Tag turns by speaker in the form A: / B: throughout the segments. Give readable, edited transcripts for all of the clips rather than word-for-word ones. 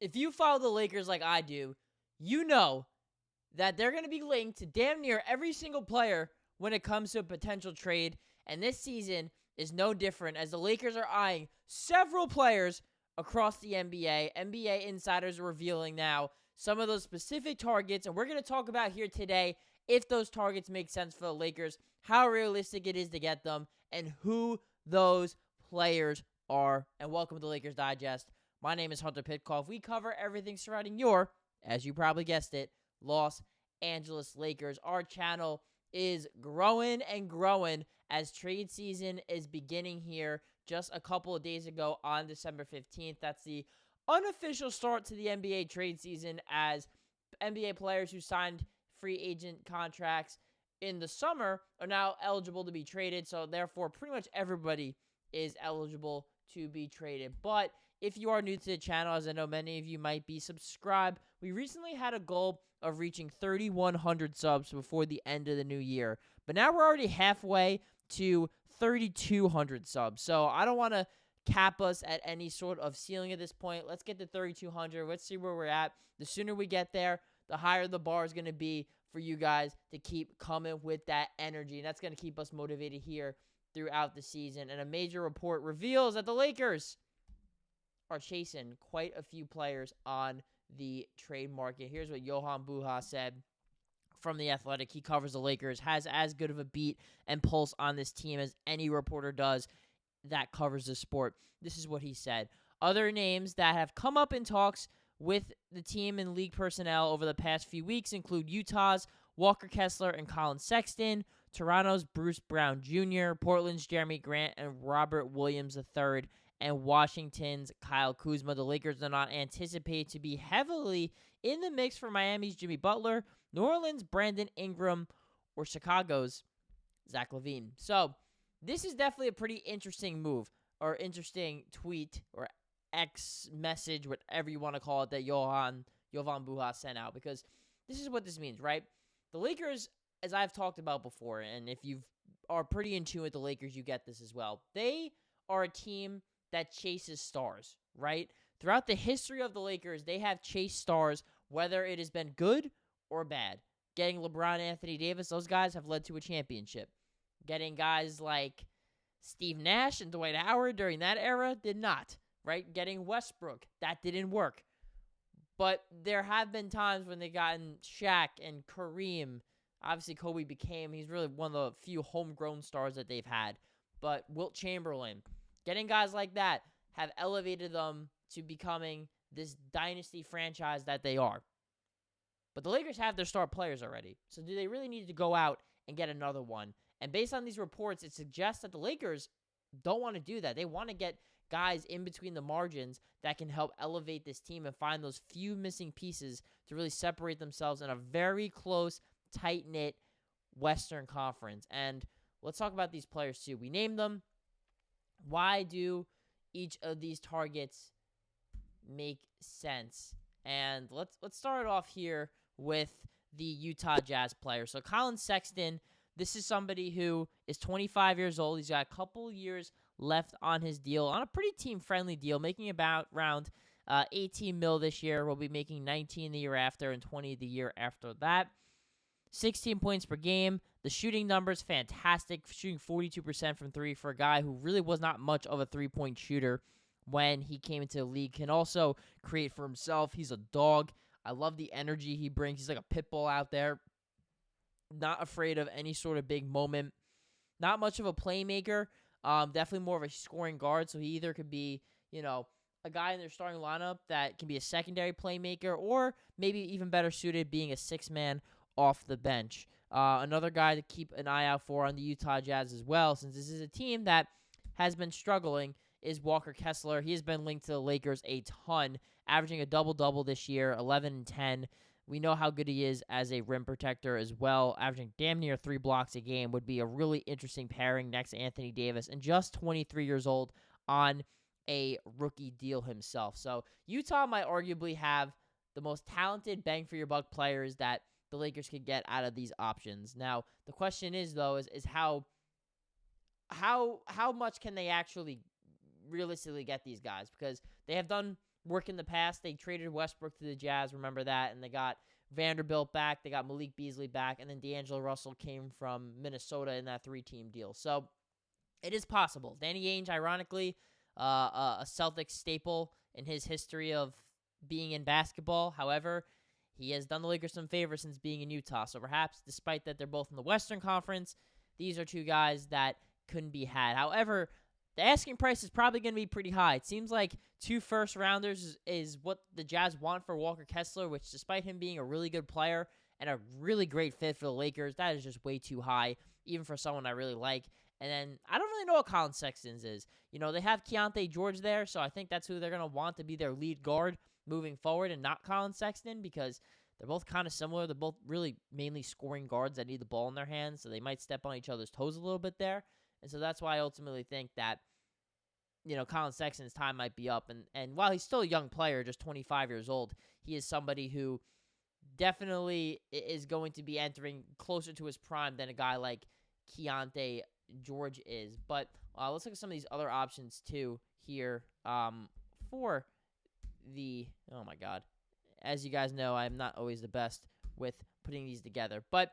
A: if you follow the Lakers like I do, you know that they're going to be linked to damn near every single player when it comes to a potential trade. And this season is no different, as the Lakers are eyeing several players across the NBA. NBA insiders are revealing now some of those specific targets, and we're going to talk about here today if those targets make sense for the Lakers, how realistic it is to get them, and who those players are. And welcome to the Lakers Digest. My name is Hunter Pitcoff. We cover everything surrounding your, as you probably guessed it, Los Angeles Lakers. Our channel is growing and growing as trade season is beginning here just a couple of days ago on December 15th. That's the unofficial start to the NBA trade season, as NBA players who signed free agent contracts in the summer are now eligible to be traded. So therefore, pretty much everybody is eligible to be traded. But if you are new to the channel, as I know many of you might be, subscribe. We recently had a goal of reaching 3,100 subs before the end of the new year. But now we're already halfway to 3,200 subs. So I don't want to cap us at any sort of ceiling at this point. Let's get to 3,200. Let's see where we're at. The sooner we get there, the higher the bar is going to be for you guys to keep coming with that energy. And that's going to keep us motivated here throughout the season. And a major report reveals that the Lakers are chasing quite a few players on the trade market. Here's what Johan Buha said from The Athletic. He covers the Lakers, has as good of a beat and pulse on this team as any reporter does that covers the sport. This is what he said. Other names that have come up in talks with the team and league personnel over the past few weeks include Utah's Walker Kessler and Colin Sexton, Toronto's Bruce Brown Jr., Portland's Jeremy Grant and Robert Williams III, and Washington's Kyle Kuzma. The Lakers do not anticipate to be heavily in the mix for Miami's Jimmy Butler, New Orleans' Brandon Ingram, or Chicago's Zach LaVine. So this is definitely a pretty interesting move, or interesting tweet, or X message, whatever you want to call it, that Jovan Buha sent out, because this is what this means, right? The Lakers, as I've talked about before, and if you are pretty in tune with the Lakers, you get this as well. They are a team that chases stars, right? Throughout the history of the Lakers, they have chased stars, whether it has been good or bad. Getting LeBron, Anthony Davis, those guys have led to a championship. Getting guys like Steve Nash and Dwight Howard during that era did not, right? Getting Westbrook, that didn't work. But there have been times when they gotten Shaq and Kareem. Obviously, Kobe he's really one of the few homegrown stars that they've had. But Wilt Chamberlain, getting guys like that have elevated them to becoming this dynasty franchise that they are. But the Lakers have their star players already. So do they really need to go out and get another one? And based on these reports, it suggests that the Lakers don't want to do that. They want to get guys in between the margins that can help elevate this team and find those few missing pieces to really separate themselves in a very close, tight-knit Western Conference. And let's talk about these players too. We named them. Why do each of these targets make sense? And let's start off here with the Utah Jazz player. So Colin Sexton, this is somebody who is 25 years old. He's got a couple years left on his deal, on a pretty team-friendly deal, making about around 18 mil this year. We'll be making 19 the year after and 20 the year after that. 16 points per game. The shooting numbers, fantastic. Shooting 42% from three for a guy who really was not much of a three-point shooter when he came into the league. Can also create for himself. He's a dog. I love the energy he brings. He's like a pit bull out there. Not afraid of any sort of big moment. Not much of a playmaker. Definitely more of a scoring guard. So he either could be, a guy in their starting lineup that can be a secondary playmaker, or maybe even better suited being a six-man off the bench. Another guy to keep an eye out for on the Utah Jazz as well, since this is a team that has been struggling, is Walker Kessler. He has been linked to the Lakers a ton, averaging a double-double this year, 11 and 10. We know how good he is as a rim protector as well, averaging damn near 3 blocks a game. Would be a really interesting pairing next to Anthony Davis, and just 23 years old on a rookie deal himself. So Utah might arguably have the most talented bang-for-your-buck players that the Lakers could get out of these options. Now, the question is, though, is how much can they actually realistically get these guys? Because they have done work in the past. They traded Westbrook to the Jazz, remember that, and they got Vanderbilt back. They got Malik Beasley back, and then D'Angelo Russell came from Minnesota in that 3-team deal. So it is possible. Danny Ainge, ironically, a Celtics staple in his history of being in basketball. However, he has done the Lakers some favors since being in Utah. So perhaps, despite that they're both in the Western Conference, these are two guys that couldn't be had. However, the asking price is probably going to be pretty high. It seems like 2 first-rounders is what the Jazz want for Walker Kessler, which despite him being a really good player and a really great fit for the Lakers, that is just way too high, even for someone I really like. And then I don't really know what Colin Sexton's is. You know, they have Keontae George there, so I think that's who they're going to want to be their lead guard moving forward and not Colin Sexton because they're both kind of similar. They're both really mainly scoring guards that need the ball in their hands, so they might step on each other's toes a little bit there. And so that's why I ultimately think that, you know, Colin Sexton's time might be up. And while he's still a young player, just 25 years old, he is somebody who definitely is going to be entering closer to his prime than a guy like Keontae George is. But let's look at some of these other options too here for the, oh my God. As you guys know, I'm not always the best with putting these together. But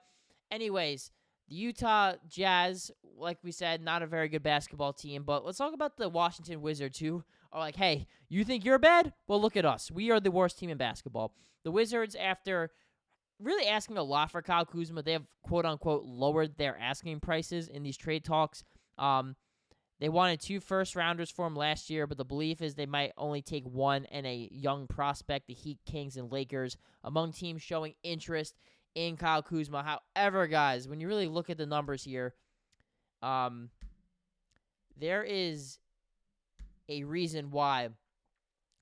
A: anyways, the Utah Jazz, like we said, not a very good basketball team. But let's talk about the Washington Wizards, who are like, hey, you think you're bad? Well, look at us. We are the worst team in basketball. The Wizards, after really asking a lot for Kyle Kuzma, they have, quote-unquote, lowered their asking prices in these trade talks. They wanted 2 first-rounders for him last year, but the belief is they might only take 1 and a young prospect, the Heat, Kings, and Lakers, among teams showing interest in Kyle Kuzma. However, guys, when you really look at the numbers here, there is a reason why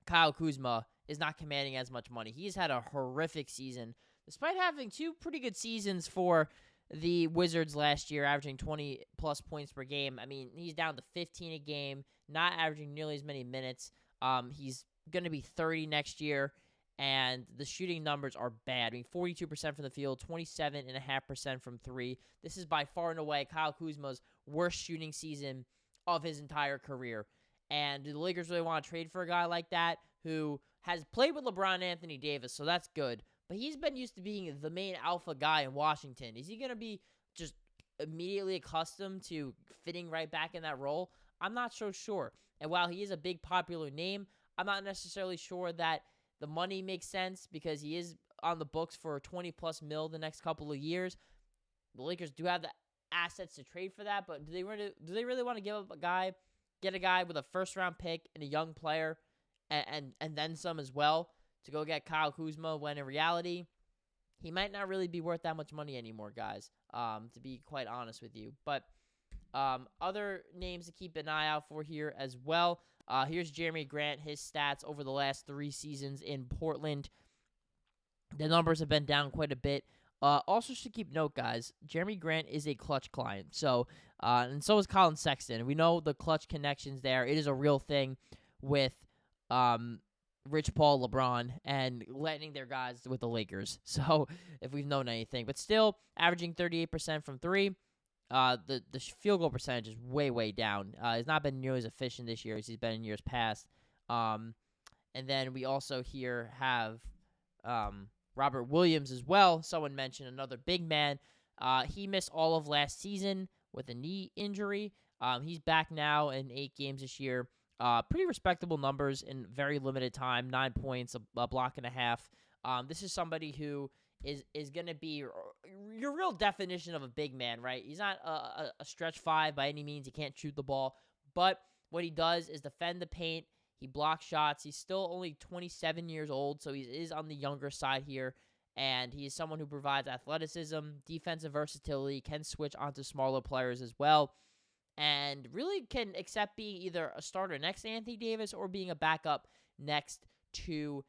A: Kyle Kuzma is not commanding as much money. He's had a horrific season, despite having 2 pretty good seasons for the Wizards last year, averaging 20-plus points per game. I mean, he's down to 15 a game, not averaging nearly as many minutes. He's going to be 30 next year, and the shooting numbers are bad. I mean, 42% from the field, 27.5% from 3. This is by far and away Kyle Kuzma's worst shooting season of his entire career. And do the Lakers really want to trade for a guy like that who has played with LeBron and Anthony Davis, so that's good. But he's been used to being the main alpha guy in Washington. Is he going to be just immediately accustomed to fitting right back in that role? I'm not so sure. And while he is a big popular name, I'm not necessarily sure that the money makes sense because he is on the books for $20+ million the next couple of years. The Lakers do have the assets to trade for that, but do they really want to get a guy with a first-round pick and a young player and then some as well to go get Kyle Kuzma when in reality, he might not really be worth that much money anymore, guys, to be quite honest with you. But other names to keep an eye out for here as well. Here's Jeremy Grant, his stats over the last 3 seasons in Portland. The numbers have been down quite a bit. Also should keep note, guys, Jeremy Grant is a clutch client. So, and so is Colin Sexton. We know the clutch connections there. It is a real thing with Rich Paul, LeBron, and letting their guys with the Lakers. So, if we've known anything. But still, averaging 38% from 3. The field goal percentage is way, way down. He's not been nearly as efficient this year as he's been in years past. And then we also here have Robert Williams as well. Someone mentioned another big man. He missed all of last season with a knee injury. He's back now in 8 games this year. Pretty respectable numbers in very limited time. 9 points, a block and a half. This is somebody who is going to be your real definition of a big man, right? He's not a stretch 5 by any means. He can't shoot the ball. But what he does is defend the paint. He blocks shots. He's still only 27 years old, so he is on the younger side here. And he is someone who provides athleticism, defensive versatility, can switch onto smaller players as well, and really can accept being either a starter next to Anthony Davis or being a backup next to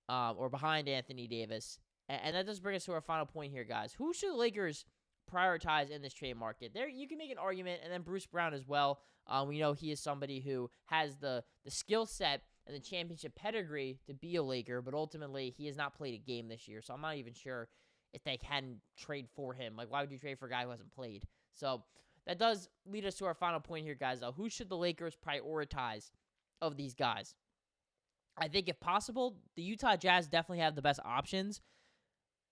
A: or behind Anthony Davis. And that does bring us to our final point here, guys. Who should the Lakers prioritize in this trade market? There, you can make an argument, and then Bruce Brown as well. We know he is somebody who has the skill set and the championship pedigree to be a Laker, but ultimately he has not played a game this year, so I'm not even sure if they can trade for him. Like, why would you trade for a guy who hasn't played? So that does lead us to our final point here, guys, though. Who should the Lakers prioritize of these guys? I think if possible, the Utah Jazz definitely have the best options.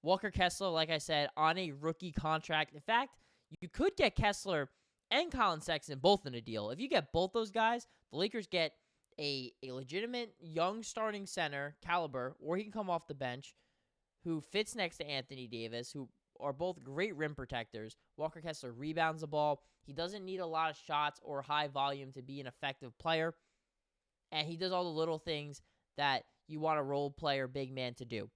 A: Walker Kessler, like I said, on a rookie contract. In fact, you could get Kessler and Colin Sexton both in a deal. If you get both those guys, the Lakers get a legitimate young starting center caliber, or he can come off the bench, who fits next to Anthony Davis, who are both great rim protectors. Walker Kessler rebounds the ball. He doesn't need a lot of shots or high volume to be an effective player. And he does all the little things that you want a role player big man to do.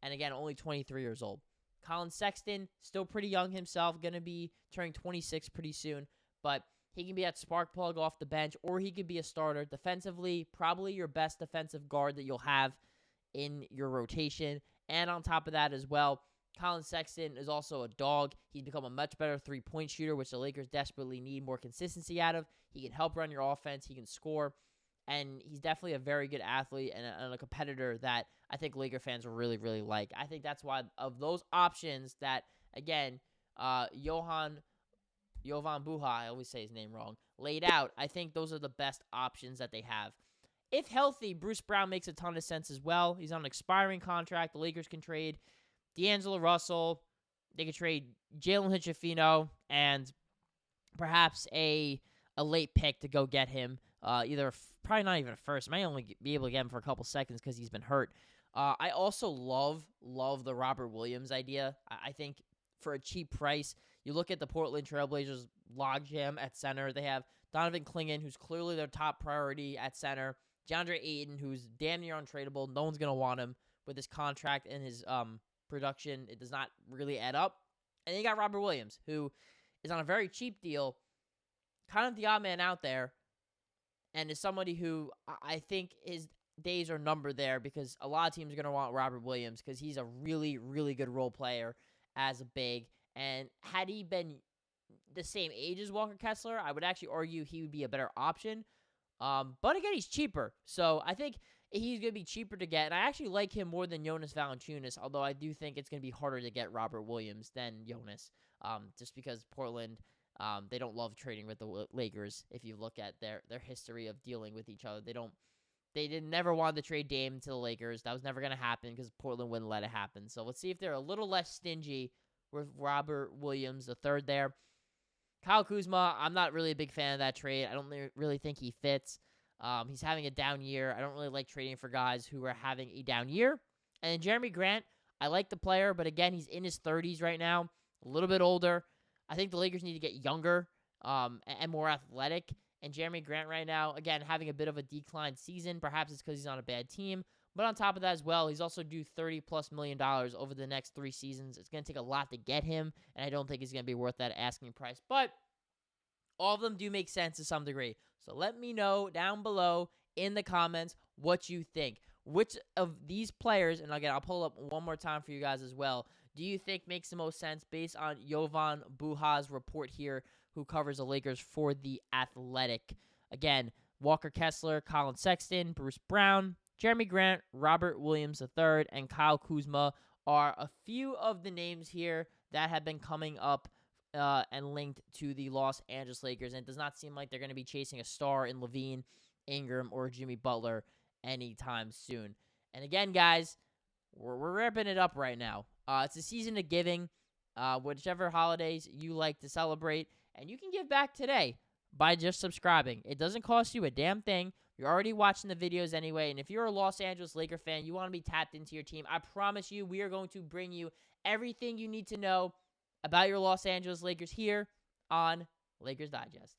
A: And again, only 23 years old. Colin Sexton, still pretty young himself, going to be turning 26 pretty soon. But he can be that spark plug off the bench, or he could be a starter. Defensively, probably your best defensive guard that you'll have in your rotation. And on top of that as well, Colin Sexton is also a dog. He's become a much better three-point shooter, which the Lakers desperately need more consistency out of. He can help run your offense. He can score. And he's definitely a very good athlete and a competitor that I think Laker fans will really, really like. I think that's why of those options that, again, Jovan Buha, I always say his name wrong, laid out, I think those are the best options that they have. If healthy, Bruce Brown makes a ton of sense as well. He's on an expiring contract. The Lakers can trade D'Angelo Russell. They could trade Jalen Hitchafino and perhaps a late pick to go get him. Probably not even a first. Might only be able to get him for a couple seconds because he's been hurt. I also love the Robert Williams idea. I think for a cheap price, you look at the Portland Trailblazers logjam at center. They have Donovan Clingan, who's clearly their top priority at center. DeAndre Ayton, who's damn near untradeable. No one's going to want him with his contract and his production. It does not really add up. And then you got Robert Williams, who is on a very cheap deal, kind of the odd man out there, and is somebody who I think his days are numbered there because a lot of teams are going to want Robert Williams because he's a really, really good role player as a big. And had he been the same age as Walker Kessler, I would actually argue he would be a better option. But again, he's cheaper. So I think he's going to be cheaper to get. And I actually like him more than Jonas Valanciunas, although I do think it's going to be harder to get Robert Williams than Jonas, just because Portland, they don't love trading with the Lakers. If you look at their history of dealing with each other, they did never want to trade Dame to the Lakers. That was never going to happen because Portland wouldn't let it happen. So let's see if they're a little less stingy with Robert Williams, the third there. Kyle Kuzma, I'm not really a big fan of that trade. I don't really think he fits. He's having a down year. I don't really like trading for guys who are having a down year. And then Jeremy Grant, I like the player, but again, he's in his 30s right now, a little bit older. I think the Lakers need to get younger and more athletic. And Jeremy Grant right now, again, having a bit of a declined season. Perhaps it's because he's on a bad team. But on top of that as well, he's also due $30+ million over the next 3 seasons. It's going to take a lot to get him, and I don't think he's going to be worth that asking price. But all of them do make sense to some degree. So let me know down below in the comments what you think. Which of these players, and again, I'll pull up one more time for you guys as well, do you think makes the most sense based on Jovan Buha's report here, who covers the Lakers for The Athletic? Again, Walker Kessler, Colin Sexton, Bruce Brown, Jeremy Grant, Robert Williams III, and Kyle Kuzma are a few of the names here that have been coming up and linked to the Los Angeles Lakers. And it does not seem like they're going to be chasing a star in Levine, Ingram, or Jimmy Butler anytime soon. And again, guys, we're wrapping it up right now. It's a season of giving, whichever holidays you like to celebrate. And you can give back today by just subscribing. It doesn't cost you a damn thing. You're already watching the videos anyway. And if you're a Los Angeles Laker fan, you want to be tapped into your team, I promise you we are going to bring you everything you need to know about your Los Angeles Lakers here on Lakers Digest.